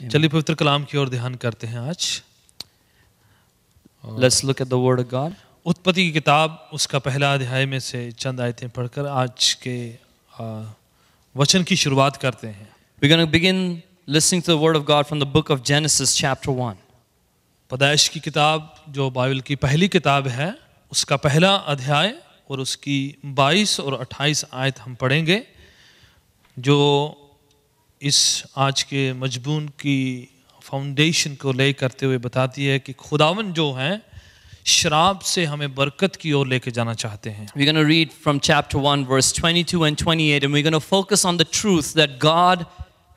चलिए पवित्र कलाम की ओर ध्यान करते हैं आज। Let's look at the Word of God. उत्पत्ति की किताब उसका पहला अध्याय में से चंद आयतें पढ़कर आज के वचन की शुरुआत करते हैं। We're going to begin listening to the Word of God from the book of Genesis, chapter 1. पैदाइश की किताब जो बाइबल की पहली किताब है उसका पहला अध्याय और उसकी 22 और 28 आयत हम पढ़ेंगे, जो इस आज के मजमून की फाउंडेशन को ले करते हुए बताती है कि खुदावन जो है शराब से हमें बरकत की ओर लेके जाना चाहते हैं। We're going to read from chapter 1, verse 22 and 28, and we're going to focus on the truth that God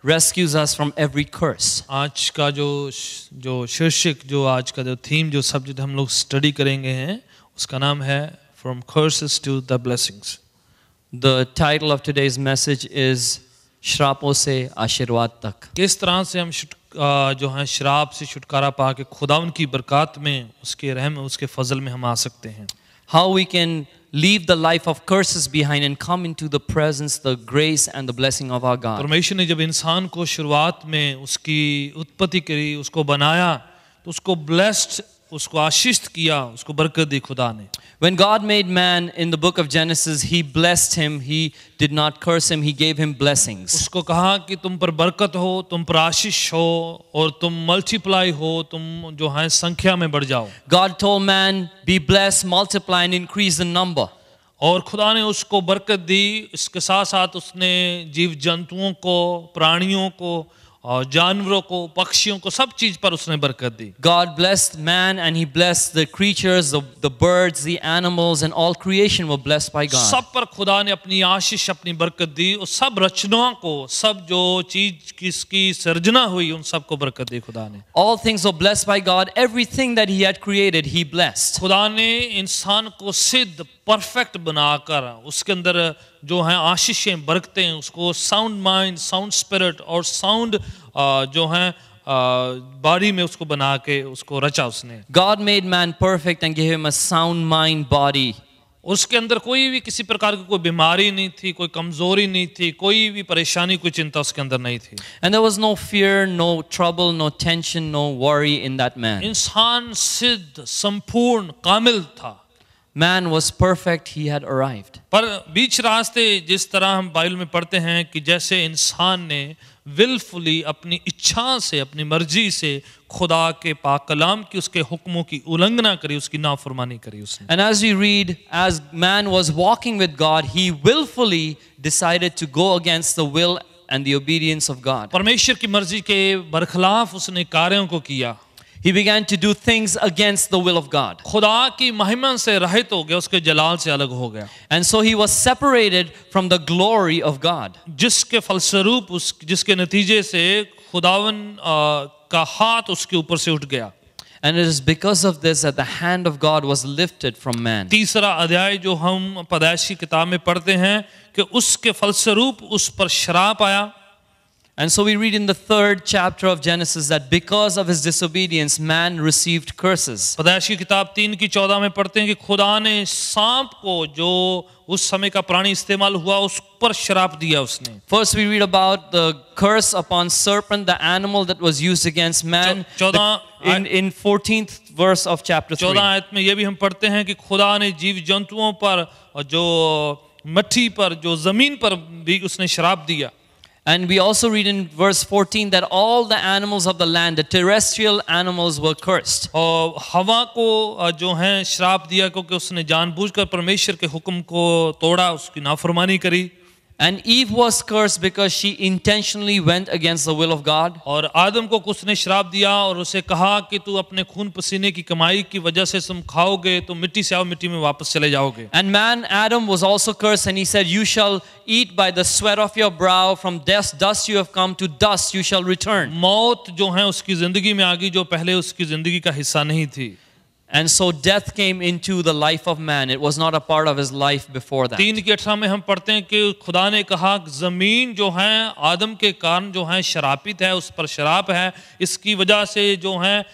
rescues us from every curse. आज का जो शीर्षक, जो आज का जो थीम, जो सब्जेक्ट हम लोग स्टडी करेंगे हैं, उसका नाम है From Curses to the Blessings. The title of today's message is श्रापों से आशीर्वाद तक। किस तरह से हम जो है शराब से छुटकारा पा के खुदावन की बरकत में, उसके रहम, उसके फजल में हम आ सकते हैं। How we can leave the life of curses behind and come into the presence, the grace and the blessing of our God. परमेश्वर ने जब इंसान को शुरुआत में उसकी उत्पत्ति करी, उसको बनाया, तो उसको ब्लेस्ड, उसको आशीषित किया, उसको बरकत दी खुदा ने। When God made man in the book of Genesis, He blessed him. He did not curse him. He gave him blessings. उसको कहा कि तुम पर बरकत हो, तुम पर आशीष हो और तुम मल्टीप्लाई हो, तुम जो है संख्या में बढ़ जाओ। God told man, be blessed, multiply and increase in number. और खुदा ने उसको बरकत दी। इसके साथ साथ उसने जीव जंतुओं को, प्राणियों को और जानवरों को, पक्षियों को, सब चीज पर उसने बरकत दी। God blessed man and He blessed the creatures, the birds, the animals, and all creation were blessed by God. सब पर खुदा ने अपनी आशीष, अपनी बरकत दी और सब रचनाओं को, सब जो चीज किसकी सर्जना हुई, उन सब को बरकत दी खुदा ने। All things were blessed by God. Everything that He had created, He blessed. खुदा ने इंसान को सिद्ध, परफेक्ट बनाकर उसके अंदर जो है आशीषें, बरकतें, उसको साउंड माइंड, साउंड स्पिरिट और साउंड जो है बॉडी में उसको बना के उसको रचा उसने। God made man perfect and gave him a sound mind body. उसके अंदर कोई भी किसी प्रकार की कोई बीमारी नहीं थी, कोई कमजोरी नहीं थी, कोई भी परेशानी, कोई चिंता उसके अंदर नहीं थी। And there was no fear, no trouble, no tension, no worry in that man. इंसान सिद्ध, संपूर्ण, कामिल था। Man was perfect, he had arrived. पर बीच रास्ते जिस तरह हम बाइबल में पढ़ते हैं कि जैसे इंसान ने विलफुली अपनी इच्छा से, अपनी मर्जी से खुदा के पाक कलाम की, उसके हुक्मों की उल्लंघना करी, उसकी नाफरमानी करी उसने। And as we read, as man was walking with God, he willfully decided to go against the will and the obedience of God. परमेश्वर की मर्जी के बरखिलाफ उसने कार्यों को किया। He began to do things against the will of God. खुदा की महिमा से रहित हो गया, उसके जलाल से अलग हो गया। And so he was separated from the glory of God. जिसके फलस्वरूप जिसके नतीजे से खुदावन का हाथ उसके ऊपर से उठ गया। And it is because of this that the hand of God was lifted from man. तीसरा अध्याय जो हम पैदाइश की किताब में पढ़ते हैं कि उसके फलस्वरूप उस पर श्राप आया। And so we read in the 3rd chapter of Genesis that because of his disobedience, man received curses. पैदाइश की किताब 3:14 में पढ़ते हैं कि खुदा ने सांप को, जो उस समय का प्राणी इस्तेमाल हुआ, उस पर श्राप दिया उसने। First we read about the curse upon serpent, the animal that was used against man. In 14th verse of chapter 3. 14 आयत में ये भी हम पढ़ते हैं कि खुदा ने जीव जंतुओं पर और जो मट्टी पर, जो जमीन पर भी उसने श्राप दिया। And we also read in verse 14 that all the animals of the land, the terrestrial animals, were cursed. और हवा को जो है श्राप दिया क्योंकि उसने जानबूझकर परमेश्वर के हुक्म को तोड़ा, उसकी नाफरमानी करी। And Eve was cursed because she intentionally went against the will of God. और आदम को उसने श्राप दिया और उसे कहा कि तू अपने खून पसीने की कमाई की वजह से तुम खाओगे तो मिट्टी से आओ, मिट्टी में वापस चले जाओगे। And man Adam was also cursed, and he said, you shall eat by the sweat of your brow, from dust you have come, to dust you shall return. मौत जो है उसकी जिंदगी में आ गई, जो पहले उसकी जिंदगी का हिस्सा नहीं थी। And so death came into the life of man. It was not a part of his life before that. 3:18 में हम पढ़ते हैं कि खुदा ने कहा जमीन जो है आदम के कारण जो है शरापित है, उस पर शराप है। इसकी वजह से जो है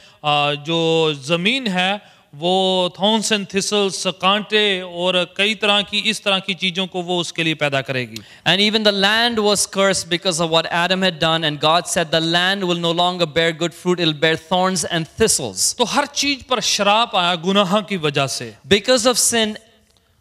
जो जमीन है वो थॉर्न्स एंड थिसल्स, कांटे और कई तरह की इस तरह की चीजों को वो उसके लिए पैदा करेगी. And even the land was cursed because of what Adam had done, and God said the land will no longer bear good fruit, it will bear thorns and thistles. तो हर चीज पर श्राप आया गुनाह की वजह से. Because of sin,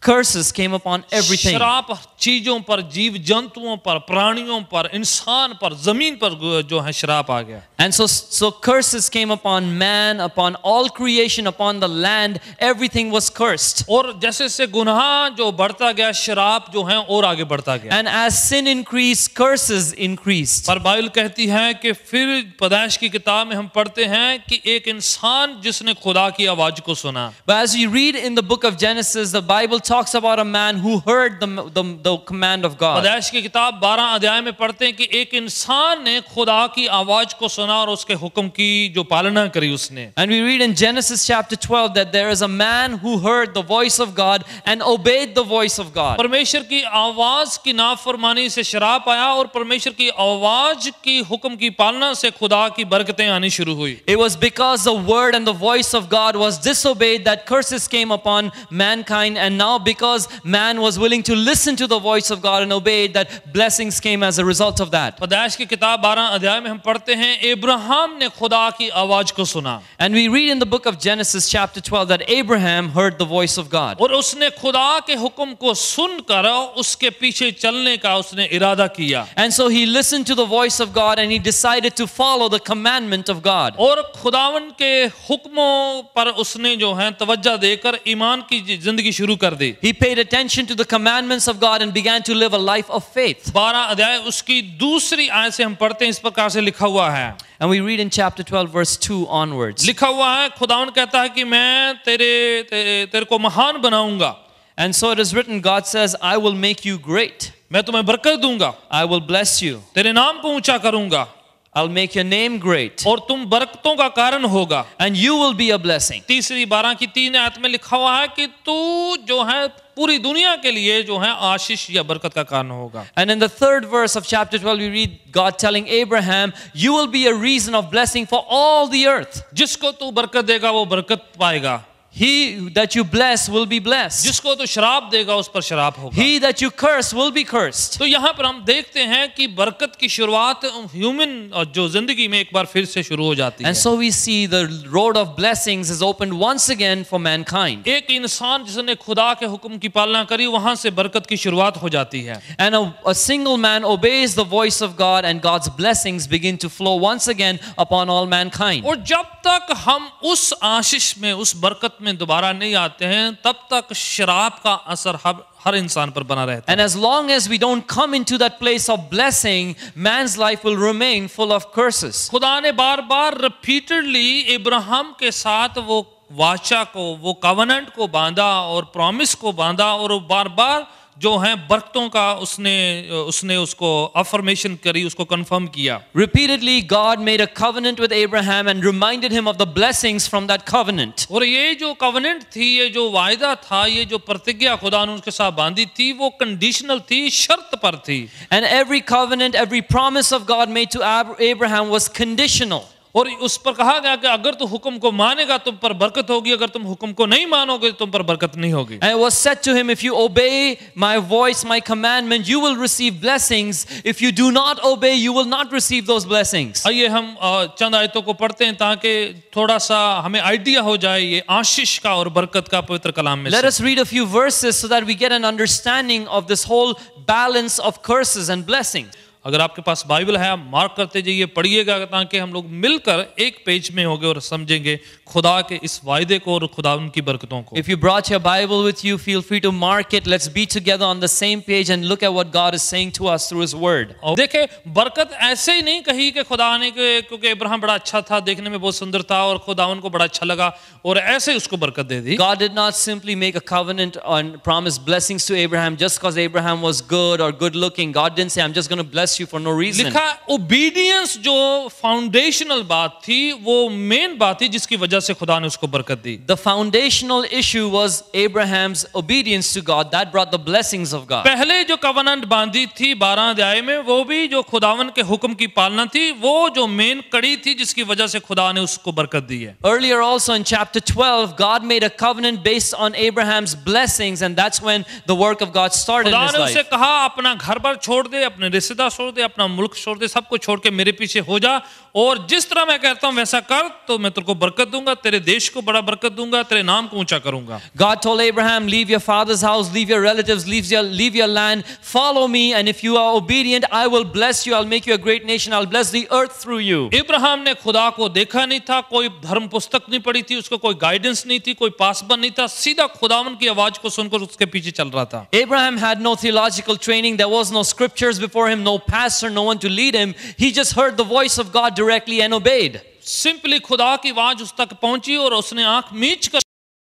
curses came upon everything. श्राप चीजों पर, जीव जंतुओं पर, प्राणियों पर, इंसान पर, जमीन पर जो है श्राप आ गया. And so curses came upon man, upon all creation, upon the land. Everything was cursed. और जैसे जैसे गुनाह जो बढ़ता गया, श्राप जो है और आगे बढ़ता गया. And as sin increased, curses increased. पर बाइबल कहती है कि फिर पैदाइश की किताब में हम पढ़ते हैं कि एक इंसान जिसने खुदा की आवाज को सुना. But as we read in the book of Genesis, the Bible talks about a man who heard the command of God. पैदाइश की किताब 12 अध्याय में पढ़ते हैं कि एक इंसान ने खुदा की आवाज को सुना और उसके हुक्म की जो पालना करी उसने. And we read in Genesis chapter 12 that there is a man who heard the voice of God and obeyed the voice of God. परमेश्वर की आवाज की नाफरमानी से श्राप आया और परमेश्वर की आवाज की हुक्म की पालना से खुदा की बरकतें आनी शुरू हुई. It was because the word and the voice of God was disobeyed that curses came upon mankind, and now because man was willing to listen to the voice of God and obey it, that blessings came as a result of that. पैदाइश की किताब 12 अध्याय में हम पढ़ते हैं Abraham ने खुदा की आवाज को सुना. And we read in the book of Genesis chapter 12 that Abraham heard the voice of God. और उसने खुदा के हुक्म को सुनकर उसके पीछे चलने का उसने इरादा किया. And so he listened to the voice of God and he decided to follow the commandment of God. और खुदावन के हुक्मों पर उसने जो है तवज्जो देकर ईमान की जिंदगी शुरू कर दी. He paid attention to the commandments of God and began to live a life of faith. 12 अध्याय उसकी दूसरी आयत से हम पढ़ते हैं, इस प्रकार से लिखा हुआ है. And we read in chapter 12 verse 2 onwards. लिखा हुआ है, खुदावन कहता है कि मैं तेरे को महान बनाऊंगा. And so it is written, God says, I will make you great. मैं तुम्हें बरकत दूंगा. I will bless you. तेरे नाम को ऊंचा करूंगा. I'll make your name great. और तुम बरकतों का कारण होगा. And you will be a blessing. तीसरी 12 की 3 आयत में लिखा हुआ है कि तू जो है पूरी दुनिया के लिए जो है आशीष या बरकत का कारण होगा. And in the third verse of chapter 12 we read God telling Abraham, you will be a reason of blessing for all the earth. जिसको तू बरकत देगा वो बरकत पाएगा. He that you bless will be blessed. जिसको तू श्राप देगा उस पर श्राप होगा. He that you curse will be cursed. तो यहाँ पर हम देखते हैं कि बरकत की शुरुआत ह्यूमन जो जिंदगी में एक बार फिर से शुरू हो जाती है. And so we see the road of blessings is opened once again for mankind. एक इंसान जिसने खुदा के हुक्म की पालना करी वहां से बरकत की शुरुआत हो जाती है. And a single man obeys the voice of God and God's blessings begin to flow once again upon all mankind. और जब तक हम उस आशीष में, उस बरकत में दोबारा नहीं आते हैं, तब तक श्राप का असर हर इंसान पर बना रहता है. And as long as we don't come into that place of blessing, man's life will remain full of curses. खुदा ने बार-बार रिपीटेडली अब्राहम के साथ वो वाचा को, वो कवनेंट को बांधा और प्रॉमिस को बांधा और बार-बार जो है बरकतों का उसने उसको अफर्मेशन करी, उसको कंफर्म किया. Repeatedly God made a covenant with Abraham and reminded him of the blessings from that covenant. और ये जो कवनेंट थी, ये जो वायदा था, ये जो प्रतिज्ञा खुदा ने उसके साथ बांधी थी, वो कंडीशनल थी, शर्त पर थी. And every covenant, every promise of God made to Abraham was conditional. और उस पर कहा गया कि अगर तू हुक्म को मानेगा तुम पर बरकत होगी, अगर तुम हुक्म को नहीं मानोगे तुम पर बरकत नहीं होगी. And it was said to him, if you obey my voice, my commandment, you will receive blessings. If you do not obey, you will not receive those blessings. आइए हम चंद आयतों को पढ़ते हैं ताकि थोड़ा सा हमें आइडिया हो जाए ये आशीष का और बरकत का पवित्र कलाम में. Let us read a few verses so that we get an understanding of this whole balance of curses and blessings. अगर आपके पास बाइबल है आप मार्क करते जाइए, पढ़िएगा ताकि हम लोग मिलकर एक पेज में होंगे और समझेंगे खुदा के इस वायदे को और खुदा उनकी बरकतों को. If you brought your Bible with you, feel free to mark it. Let's be together on the same page and look at what God is saying to us through His Word. और देखे बरकत ऐसे ही नहीं कही कि खुदा ने, क्योंकि अब्राहम बड़ा अच्छा था, देखने में बहुत सुंदर था और खुदावन को बड़ा अच्छा लगा और ऐसे उसको बरकत दे दी. God did not simply make a covenant and promise blessings to Abraham just because Abraham was good or good looking. God didn't say, I'm just going to bless bless you for no reason. लिखा obedience जो foundational बात थी वो main बात थी जिसकी वजह से खुदा ने उसको बरकत दी. The foundational issue was Abraham's obedience to God that brought the blessings of God. पहले जो कवनेंट बांधी थी 12 अध्याय में वो भी जो खुदावन के हुक्म की पालना थी वो जो मेन कड़ी थी जिसकी वजह से खुदा ने उसको बरकत दी है. Earlier also in chapter 12, God made a covenant based on Abraham's blessings, and that's when the work of God started in खुदा his ने उसे life. कहा अपना घर बार छोड़ दे, अपने रिश्तेदार छोड़ दे, अपना मुल्क छोड़ दे, सबको छोड़ के मेरे पीछे हो जा और जिस तरह मैं कहता हूं वैसा कर तो मैं तेरे को बरकत दूंगा, तेरे देश को बड़ा बरकत दूंगा, तेरे नाम को ऊंचा करूंगा. God told Abraham, leave your father's house, leave your relatives, leave your land, follow me, and if you are obedient, I will bless you, I'll make you a great nation, I'll bless the earth through you. Ibrahim ने खुदा को देखा नहीं था, कोई धर्म पुस्तक नहीं पढ़ी थी, उसको कोई गाइडेंस नहीं थी, कोई पासबन नहीं था, सीधा खुदावन की आवाज को सुनकर उसके पीछे चल रहा था. Abraham had no theological training, there was no scriptures before him, no pastor, no one to lead him. He just heard the voice of God directly and obeyed. Simply खुदा की आवाज उस तक पहुंची और उसने आंख मीच कर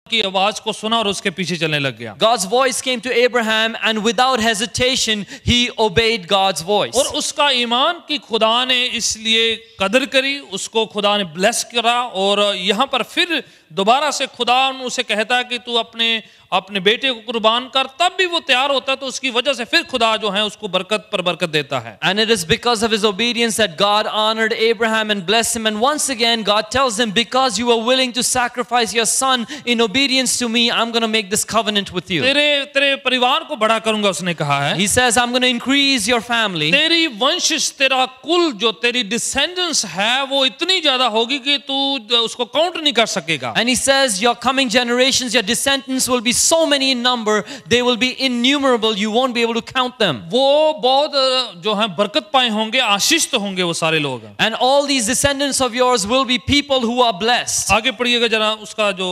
की आवाज को सुना और उसके पीछे चलने लग गया. God's voice came to Abraham and without hesitation he obeyed God's voice. और उसका ईमान कि खुदा ने इसलिए कदर करी, उसको खुदा ने ब्लेस करा और यहाँ पर फिर दोबारा से खुदा उसे कहता है कि तू अपने बेटे को कुर्बान कर, तब भी वो तैयार होता है तो उसकी वजह से फिर खुदा जो है उसको बरकत पर बरकत देता है. And it is because of his obedience that God honored Abraham and blessed him, and once again God tells him, because you were willing to sacrifice your son in obedience to me, I'm going to make this covenant with you. तेरे परिवार को बड़ा करूंगा उसने कहा है. He says, I'm going to increase your family. तेरी वंश, तेरा कुल, जो तेरी डिसेंडेंट्स है वो इतनी ज्यादा होगी कि तू उसको काउंट नहीं कर सकेगा. And he says, your coming generations, your descendants will be so many in number, they will be innumerable, you won't be able to count them. वो बहुत जो है बरकत पाए होंगे, आशीष तो होंगे वो सारे लोग. And all these descendants of yours will be people who are blessed. आगे पढ़िएगा जरा उसका जो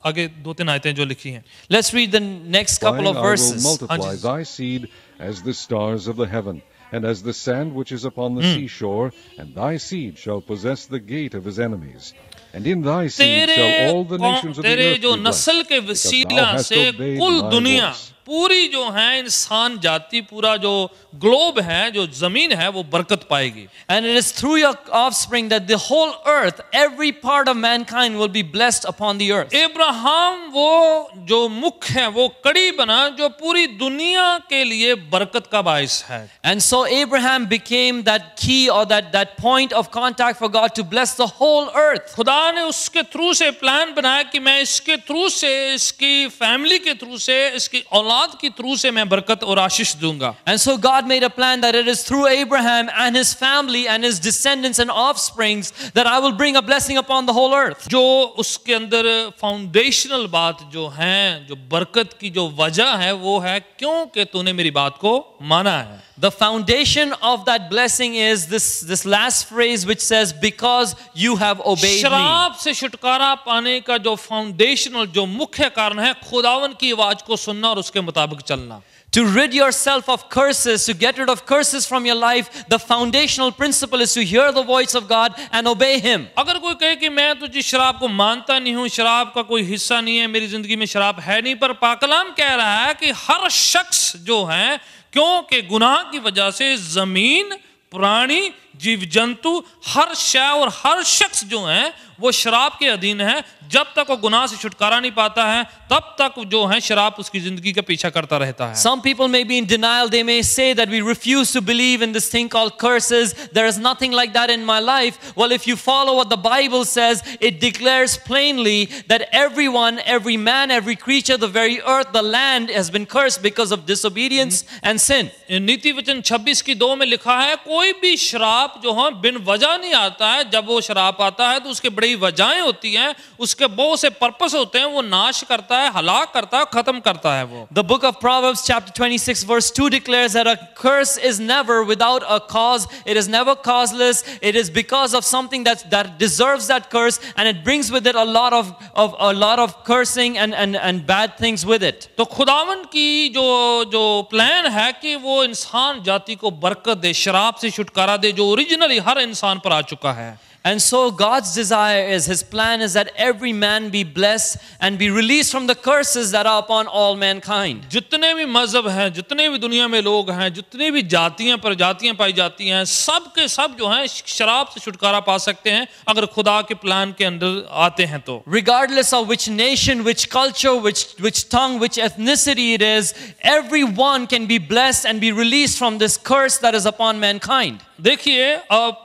आगे 2-3 आयतें जो लिखी हैं. Let's read the next couple of verses. I will multiply thy seed as the stars of the heaven, and as the sand which is upon the seashore, and thy seed shall possess the gate of his enemies. And in thy seed shall all the nations of the तेरे earth जो be blessed, नस्ल के because वसीला thou hast से obeyed कुल my दुनिया voice. पूरी जो है इंसान जाति, पूरा जो ग्लोब है, जो जमीन है वो बरकत पाएगी. And it is through your offspring that the whole earth, every part of mankind will be blessed upon the earth. Ibrahim वो जो मुख्य है, वो कड़ी बना जो पूरी दुनिया के लिए बरकत का बायस है. And so Abraham became that key or that point of contact for God to bless the whole earth. खुदा ने उसके थ्रू से प्लान बनाया कि मैं इसके थ्रू से, इसकी फैमिली के थ्रू से, इसकी औलाद की थ्रू से मैं बरकत और आशीष दूंगा. And so God made a plan that it is through Abraham and his family and his descendants and offsprings that I will bring a blessing upon the whole earth. जो उसके अंदर फाउंडेशनल बात जो है, जो बरकत की जो वजह है वो है क्योंकि तूने मेरी बात को माना है. The foundation of that blessing is this last phrase which says, because you have obeyed me. शराब से छुटकारा पाने का जो फाउंडेशनल, जो मुख्य कारण है खुदावन की आवाज को सुनना और उसके मुताबिक चलना. To rid yourself of curses, to get rid of curses from your life, the foundational principle is to hear the voice of God and obey Him. अगर कोई कहे कि मैं तुझे शराब को मानता नहीं हूँ, शराब का कोई हिस्सा नहीं है, मेरी जिंदगी में शराब है नहीं, पर पाक कलाम कह रहा है कि हर शख्स जो है, क्योंकि गुनाह की वजह से जमीन, प्राणी, जीव जंतु, हर शय और हर शख्स जो है वो शराब के अधीन है. जब तक वो गुनाह से छुटकारा नहीं पाता है तब तक जो है शराब उसकी जिंदगी का पीछा करता रहता है. Some people may be in denial. They may say that we refuse to believe in this thing called curses. There is nothing like that in my life. Well, if you follow what the Bible says, it declares plainly that everyone, every man, every creature, the very earth, the land has been cursed because of disobedience and sin. नीति वचन 26:2 में लिखा है, कोई भी शराब जो है बिन वजह नहीं आता है. जब वो शराब आता है तो उसके बड़ी वजहें होती हैं, उसके बहुत से पर्पस होते हैं. वो नाश करता है, हलाक करता है, खत्म करता है. वो The book of Proverbs chapter 26 verse 2 declares that a curse is never without a cause. It is never causeless. It is because of something that deserves that curse, and it brings with it a lot of cursing and bad things with it. तो खुदावन की जो plan है कि वो इंसान जाति को बरकत दे, शराब से छुटकारा दे, जो ओरिजिनली हर इंसान पर आ चुका है. And so God's desire is, His plan is that every man be blessed and be released from the curses that are upon all mankind. जितने भी मजहब हैं, जितने भी दुनिया में लोग हैं, जितनी भी जातियां प्रजातियां पाई जाती हैं, सब के सब जो हैं शराब से छुटकारा पा सकते हैं अगर खुदा के प्लान के अंदर आते हैं तो. Regardless of which nation, which culture, which tongue, which ethnicity it is, everyone can be blessed and be released from this curse that is upon mankind. देखिए आप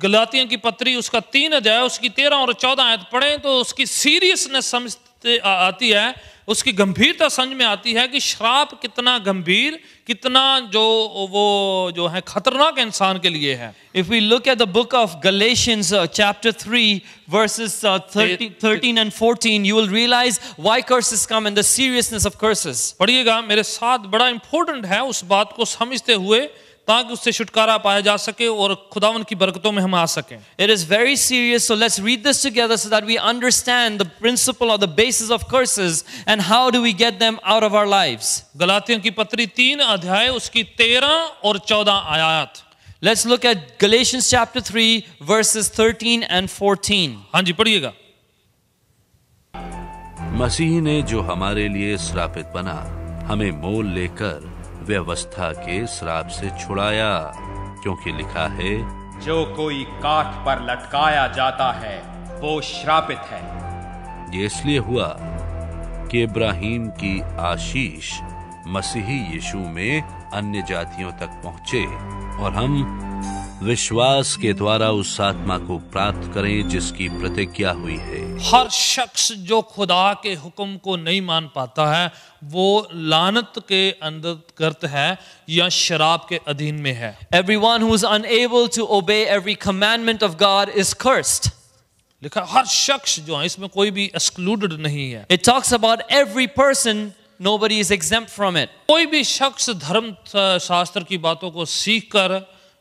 गलातियों की पत्री उसका 3 अध्याय उसकी 13 और 14 आयत पढ़ें तो उसकी सीरियसनेस समझ आती है, उसकी गंभीरता समझ में आती है कि श्राप कितना गंभीर, कितना जो है खतरनाक इंसान के लिए है. If we look at the book of Galatians chapter 3 verses 13 and 14, you will realize why curses come and the seriousness of curses. पढ़िएगा मेरे साथ, बड़ा इंपॉर्टेंट है उस बात को समझते हुए ताकि उससे छुटकारा पाया जा सके और खुदावन की बरकतों में हम आ सकें. It is very serious, so let's read this together so that we understand the principle or the basis of curses and how do we get them out of our lives. गलातियों की पत्री 3 अध्याय उसकी 13 और 14 आयत. Let's look at Galatians chapter 3 verses 13 and 14. हाँ जी पढ़िएगा. मसीह ने जो हमारे लिए श्रापित बना, हमें मोल लेकर व्यवस्था के श्राप से छुड़ाया, क्योंकि लिखा है, जो कोई काठ पर लटकाया जाता है वो श्रापित है. ये इसलिए हुआ कि इब्राहिम की आशीष मसीही यीशु में अन्य जातियों तक पहुंचे और हम विश्वास के द्वारा उस आत्मा को प्राप्त करें जिसकी प्रतिज्ञा हुई है. हर शख्स जो खुदा के हुक्म को नहीं मान पाता है वो लानत के अंतर्गत है या शराब के अधीन में है. Everyone who is unable to obey every commandment of God is cursed. लिखा हर शख्स जो है, इसमें कोई भी एक्सक्लूडेड नहीं है. It talks about every person, nobody is exempt from it. कोई भी शख्स धर्म शास्त्र की बातों को सीख कर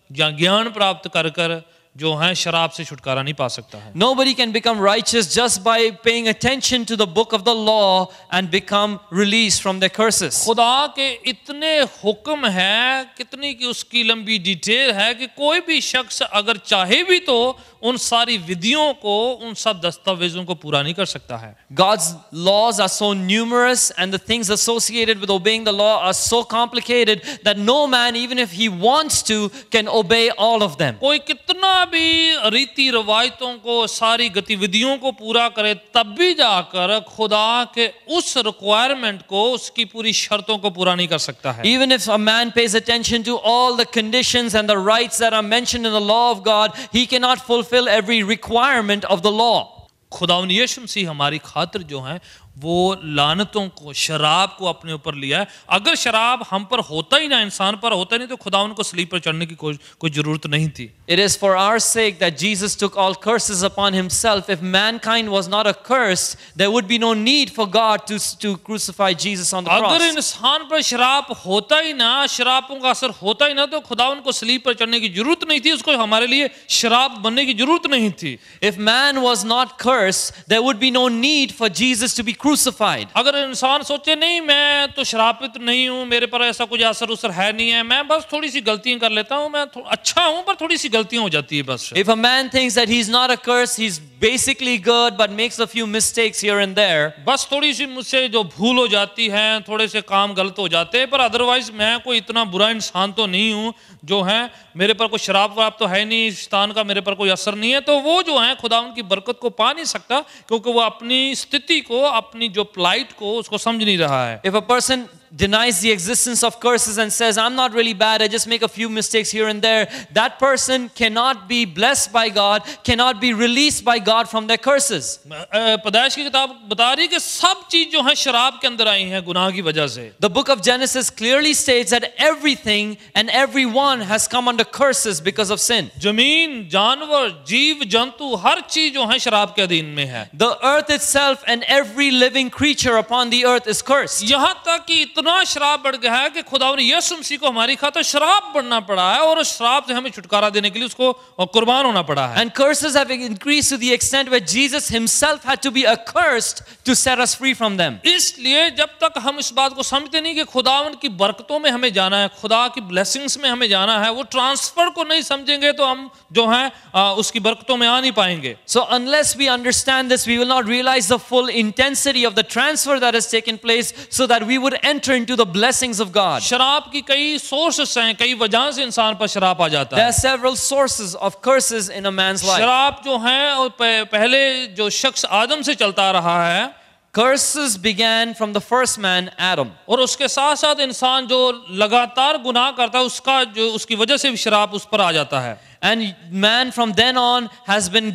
या ज्ञान प्राप्त कर कर जो है शराब से छुटकारा नहीं पा सकता है. Nobody can become righteous just by paying attention to the book of the law and become released from their curses. खुदा के इतने हुक्म है, कितनी की उसकी लंबी डिटेल है कि कोई भी शख्स अगर चाहे भी तो उन सारी विधियों को, उन सब दस्तावेजों को पूरा नहीं कर सकता है. God's laws are so numerous and the things associated with obeying the law are so complicated that no man, even if he wants to, can obey all of them. कोई कितना भी रीति रवायतों को, सारी गतिविधियों को पूरा करे तब भी जाकर खुदा के उस रिक्वायरमेंट को, उसकी पूरी शर्तों को पूरा नहीं कर सकता है. Even if a man pays attention to all the conditions and the rights that are mentioned in the law of God, he cannot fulfill every requirement of the law. खुदावन यीशु मसीह हमारी खातिर जो है वो लानतों को, शराब को अपने ऊपर लिया है. अगर शराब हम पर होता ही ना, इंसान पर होता ही नहीं, तो खुदावन को सलीब पर चढ़ने की कोई जरूरत नहीं थी. It is for our sake that Jesus took all curses upon himself. If mankind was not accursed, there would be no need for God to crucify Jesus on the अगर cross. इंसान पर शराब होता ही ना, शराबों का असर होता ही ना, तो खुदावन को सलीब पर चढ़ने की जरूरत नहीं थी, उसको हमारे लिए शराब बनने की जरूरत नहीं थी. If man was not cursed, there would be no need for Jesus to be crucified. अगर इंसान सोचे नहीं मैं तो शराबित नहीं हूं, मेरे पर ऐसा कुछ असर उसर है नहीं है, मैं बस थोड़ी सी गलतियां कर लेता हूं, मैं अच्छा हूं पर थोड़ी सी गलतियां हो जाती है बस. If a man thinks that he's not accursed, he's basically good but makes a few mistakes here and there, बस थोड़ी सी मुझसे जो भूल हो जाती है, थोड़े से काम गलत हो जाते हैं, पर अदरवाइज मैं कोई इतना बुरा इंसान तो नहीं हूं जो है, मेरे पर कोई शराब वराब तो है नहीं, शैतान का मेरे पर कोई असर नहीं है, तो वो जो है खुदावन की बरकत को पा नहीं सकता, क्योंकि वो अपनी स्थिति को, अपनी जो प्लाइट को उसको समझ नहीं रहा है. if a person denies the existence of curses and says, I'm not really bad, I just make a few mistakes here and there, that person cannot be blessed by God, cannot be released by God from their curses. पैदाइश की किताब बता रही है कि सब चीज जो है शराब के अंदर आई है गुनाह की वजह से. The book of Genesis clearly states that everything and everyone has come under curses because of sin. जमीन, जानवर, जीव जंतु, हर चीज जो है शराब के अधीन में है. The earth itself and every living creature upon the earth is cursed. यहाँ तक कि इतना श्राप बढ़ गया है कि खुदा ने यीशु मसीह को हमारी खातिर श्राप बढ़ना पड़ा है और उस श्राप से हमें छुटकारा देने के लिए उसको कुर्बान होना पड़ा है. And curses have increased to the extent where Jesus himself had to be accursed to set us free from them. इसलिए जब तक हम इस बात को समझते नहीं कि खुदावन की बरकतों में हमें जाना है, खुदा की ब्लेसिंग्स में हमें जाना है, वो ट्रांसफर को नहीं समझेंगे तो हम जो है उसकी बरकतों में आ नहीं पाएंगे. So unless we understand this, we will not realize the full intensity of the transfer that has taken place so that we would enter into the blessings of God. शराब की कई सोर्सेस हैं, कई वजह से इंसान पर शराब आ जाता There है. are several sources of curses in a man's life. शराब जो है और पहले जो शख्स आदम से चलता रहा है, Curses began from the first man, Adam. और उसके साथ साथ इंसान जो लगातार गुनाह करता है उसकी वजह से भी शराब उस पर आ जाता है. And man from then on has been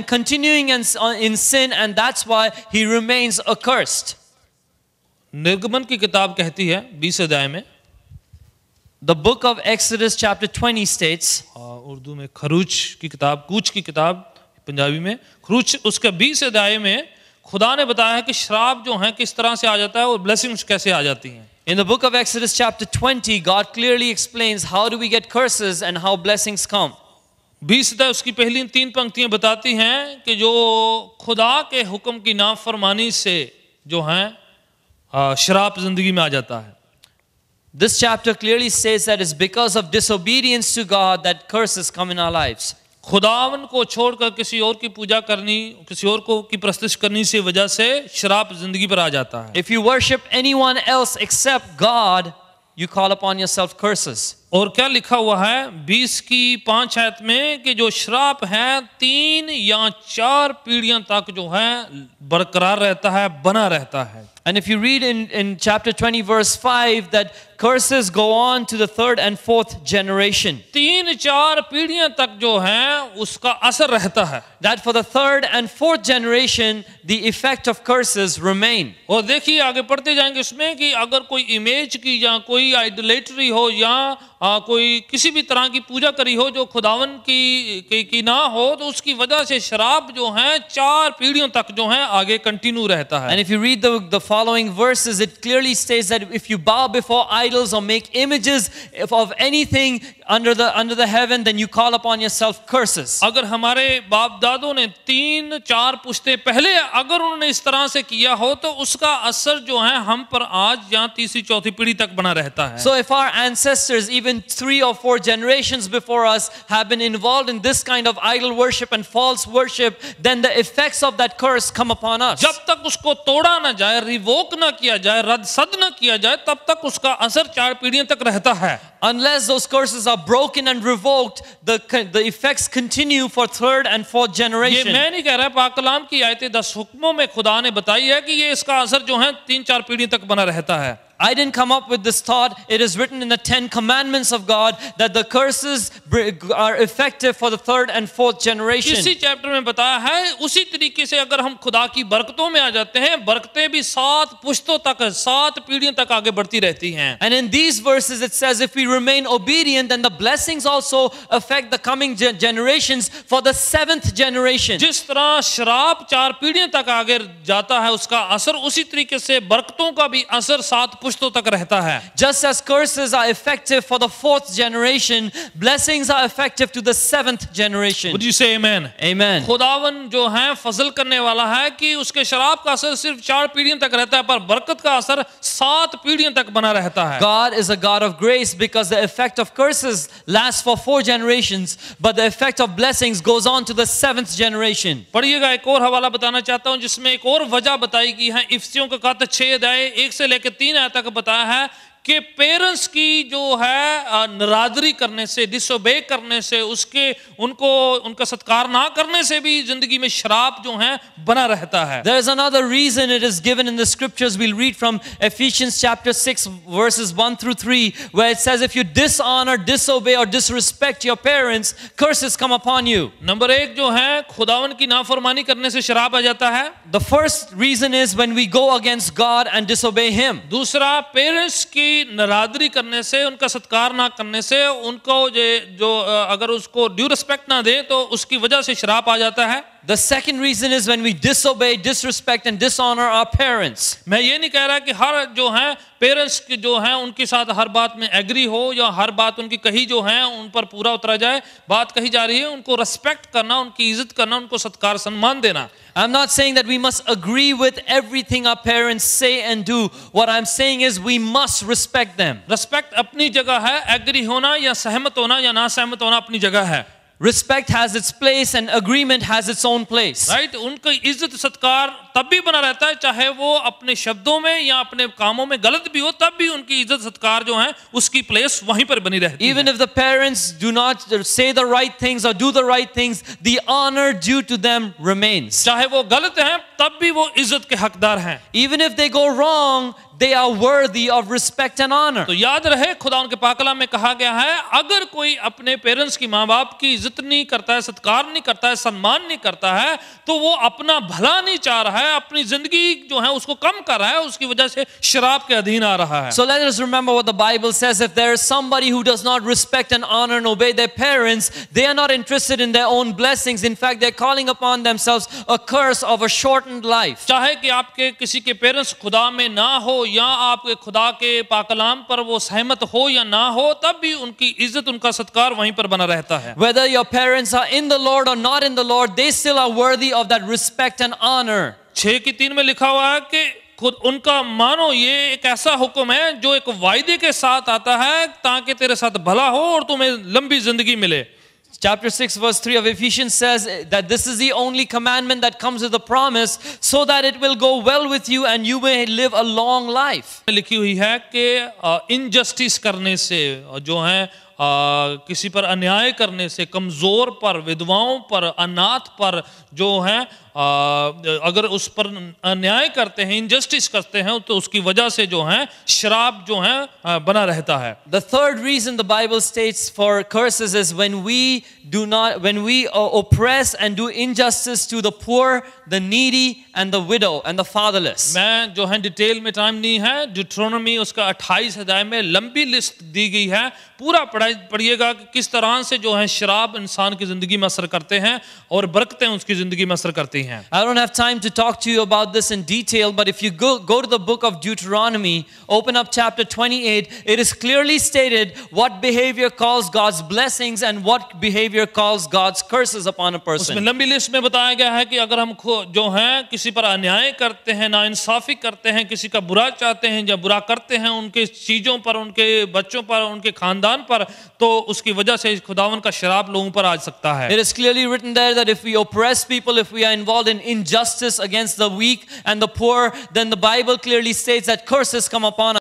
continuing in sin, and that's why he remains accursed. निर्गमन की किताब कहती है 20 अध्याय में, The book of Exodus chapter 20 states, Urdu में खरूच की किताब, कूच की किताब, पंजाबी में खरूच, उसके 20 अध्याय में खुदा ने बताया है कि श्राप जो है किस तरह से आ जाता है और ब्लेसिंग्स कैसे आ जाती हैं. in the book of Exodus chapter 20, God clearly explains how do we get curses and how blessings come. 20 अध्याय उसकी पहली 3 पंक्तियां बताती हैं कि जो खुदा के हुक्म की नाफरमानी से जो है श्राप जिंदगी में आ जाता है. This chapter clearly says that it's because of disobedience to God that curses come in our lives. खुदावन को छोड़कर किसी और की पूजा करनी, किसी और को की प्रस्तुति करनी से वजह से श्राप जिंदगी पर आ जाता है. If you worship anyone else except God, you call upon yourself curses. और क्या लिखा हुआ है 20 की 5 आयत में कि जो श्राप है 3 या 4 पीढ़ियां तक जो है बरकरार रहता है, बना रहता है. And if you read in chapter 20 verse 5 that curses go on to the 3rd and 4th generation. 3-4 पीढ़ियां तक जो है उसका असर रहता है. That for the 3rd and 4th generation the effect of curses remain. और देखिए आगे पढ़ते जाएंगे इसमें कि अगर कोई इमेज की या कोई आइडोलेटरी हो या कोई किसी भी तरह की पूजा करी हो जो खुदावन की ना हो तो उसकी वजह से शराब जो है 4 पीढ़ियों तक जो है आगे कंटिन्यू रहता है. And if you read the following verses, it clearly states that if you bow before idols or make images of anything under the heaven, then you call upon yourself curses. अगर हमारे बाप दादों ने 3-4 पुश्ते पहले अगर उन्होंने इस तरह से किया हो तो उसका असर जो है हम पर आज या 3री-4थी पीढ़ी तक बना रहता है. So if our ancestors even 3 or 4 generations before us have been involved in this kind of idol worship and false worship, then the effects of that curse come upon us. जब तक उसको तोड़ा ना जाए, रिवोक ना किया जाए, रद्द सद ना किया जाए, तब तक उसका असर 4 पीढ़ियों तक रहता है. Unless those curses are broken and revoked, the effects continue for 3rd and 4th ये generation. मैं नहीं कह रहा, पाक कलाम की आयतें 10 हुक्मों में खुदा ने बताई है कि ये इसका असर जो है 3-4 पीढ़ी तक बना रहता है. I didn't come up with this thought. It is written in the 10 commandments of God that the curses are effective for the 3rd and 4th generation. इसी चैप्टर में बताया है. उसी तरीके से अगर हम खुदा की बरकतों में आ जाते हैं, बरकतें भी 7 पुश्तों तक, 7 पीढ़ियों तक आगे बढ़ती रहती हैं. And in these verses it says if we remain obedient, then the blessings also affect the coming generations for the 7th generation. जिस तरह शराब 4 पीढ़ियों तक आगे जाता है, उसका असर उसी तरीके से बरकतों का भी असर 7 पुश्तों तक रहता है. Just as curses are effective for the 4th generation, blessings are effective to the 7th generation. Would you say amen? Amen. खुदावन जो है फजल करने वाला है कि उसके शराब का असर सिर्फ 4 पीढ़ियों तक रहता है, पर बरकत का असर 7 पीढ़ियों तक बना रहता है. God is a God of grace because the effect of curses lasts for 4 generations, but the effect of blessings goes on to the 7th generation. पढ़िएगा, एक और हवाला बताना चाहता हूं जिसमें एक और वजह बताई गई है. इफिसियों का खाते 6 अध्याय 1 से लेकर 3 आयत तक बताया है कि पेरेंट्स की जो है नरादरी करने से, डिसोबे करने से, उनका सत्कार ना करने से भी जिंदगी में शराब जो है बना रहता है. There is another reason it is given in the scriptures. We'll read from Ephesians chapter 6 verses 1 through 3 where it says if you dishonor, disobey or disrespect your parents, curses come upon you. Number 1 जो है खुदावन की नाफरमानी करने से शराब आ जाता है. The first reason is when we go against God and disobey him. दूसरा, पेरेंट्स की नरादरी करने से, उनका सत्कार ना करने से, उनको जो अगर उसको ड्यू रिस्पेक्ट ना दे तो उसकी वजह से शराब आ जाता है. The second reason is when we disobey, disrespect and dishonor our parents. मैं ये नहीं कह रहा कि हर जो है पेरेंट्स के जो हैं उनके साथ हर बात में एग्री हो या हर बात उनकी कही जो है उन पर पूरा उतरा जाए. बात कही जा रही है उनको रेस्पेक्ट करना, उनकी इज्जत करना, उनको सत्कार सम्मान देना. I'm not saying that we must agree with everything our parents say and do. What I'm saying is we must respect them. Respect अपनी जगह है, एग्री होना या सहमत होना या ना सहमत होना अपनी जगह है. Respect has its place and agreement has its own place. Right, उनकी इज्जत सत्कार तब भी बना रहता है चाहे वो अपने शब्दों में या अपने कामों में गलत भी हो, तब भी उनकी इज्जत सत्कार जो है उसकी प्लेस वहीं पर बनी रहती है. Even if the parents do not say the right things or do the right things, the honor due to them remains. चाहे वो गलत हैं तब भी वो इज्जत के हकदार हैं. Even if they go wrong, they are worthy of respect and honor. तो याद रहे खुदा उनके पाकलाम में कहा गया है अगर कोई अपने पेरेंट्स की, माँ बाप की इज्जत नहीं करता है, सत्कार नहीं करता है, सम्मान नहीं करता है, तो वो अपना भला नहीं चाह रहा है, अपनी जिंदगी जो है उसको कम कर रहा है, उसकी वजह से शराब के अधीन आ रहा है. So let us remember what the Bible says. If there is somebody who does not respect and honor and obey their parents, they are not interested in their own blessings. In fact, they're calling upon themselves a curse of a shortened life. चाहे कि आपके किसी के parents खुदा में ना हो या आपके खुदा के पाकलाम पर वो सहमत हो या ना हो, तब भी उनकी इज्जत, उनका सत्कार वहीं पर बना रहता है. Whether your parents are in the Lord or not in the Lord, they still are worthy of that respect and honor. 6:3 में लिखा हुआ है कि खुद उनका मानो, ये एक ऐसा हुक्म है जो एक वायदे के साथ आता है ताकि तेरे साथ भला हो और तुम्हें लंबी जिंदगी मिले. Chapter 6 verse 3 of Ephesians says that this is the only commandment that comes with a promise so that it will go well with you and you may live a long life. लिखी हुई है कि injustice करने से, जो है किसी पर अन्याय करने से, कमजोर पर, विधवाओं पर, अनाथ पर जो है अगर उस पर अन्याय करते हैं, इनजस्टिस करते हैं, तो उसकी वजह से जो है श्राप जो है बना रहता है. The third reason the Bible states for curses is when we oppress and do injustice to the poor, the needy and the widow and the fatherless. मैं जो है डिटेल में टाइम नहीं है, ड्यूटरोनोमी उसका 28 अध्याय में लंबी लिस्ट दी गई है, पूरा पढ़िएगा कि किस तरह से जो है शराब इंसान की जिंदगी में असर करते हैं और बरकतें उसकी जिंदगी में असर करती हैं. I don't have time to talk to you about this in detail, but if you go to the book of Deuteronomy, open up chapter 28, it is clearly stated what behavior calls God's blessings and what behavior calls God's curses upon a person. उसमें लंबी list में बताया गया है कि अगर हम जो हैं किसी पर अन्याय करते हैं, नाइंसाफी करते हैं, किसी का बुरा चाहते हैं या बुरा करते हैं उनके चीजों पर, उनके बच्चों पर, उनके खानदान पर, तो उसकी वजह से खुदावन का शराब लोगों पर आ सकता है. It is clearly written there that if we oppress people, if we are involved in injustice against the weak and the poor, then the Bible clearly states that curses come upon us.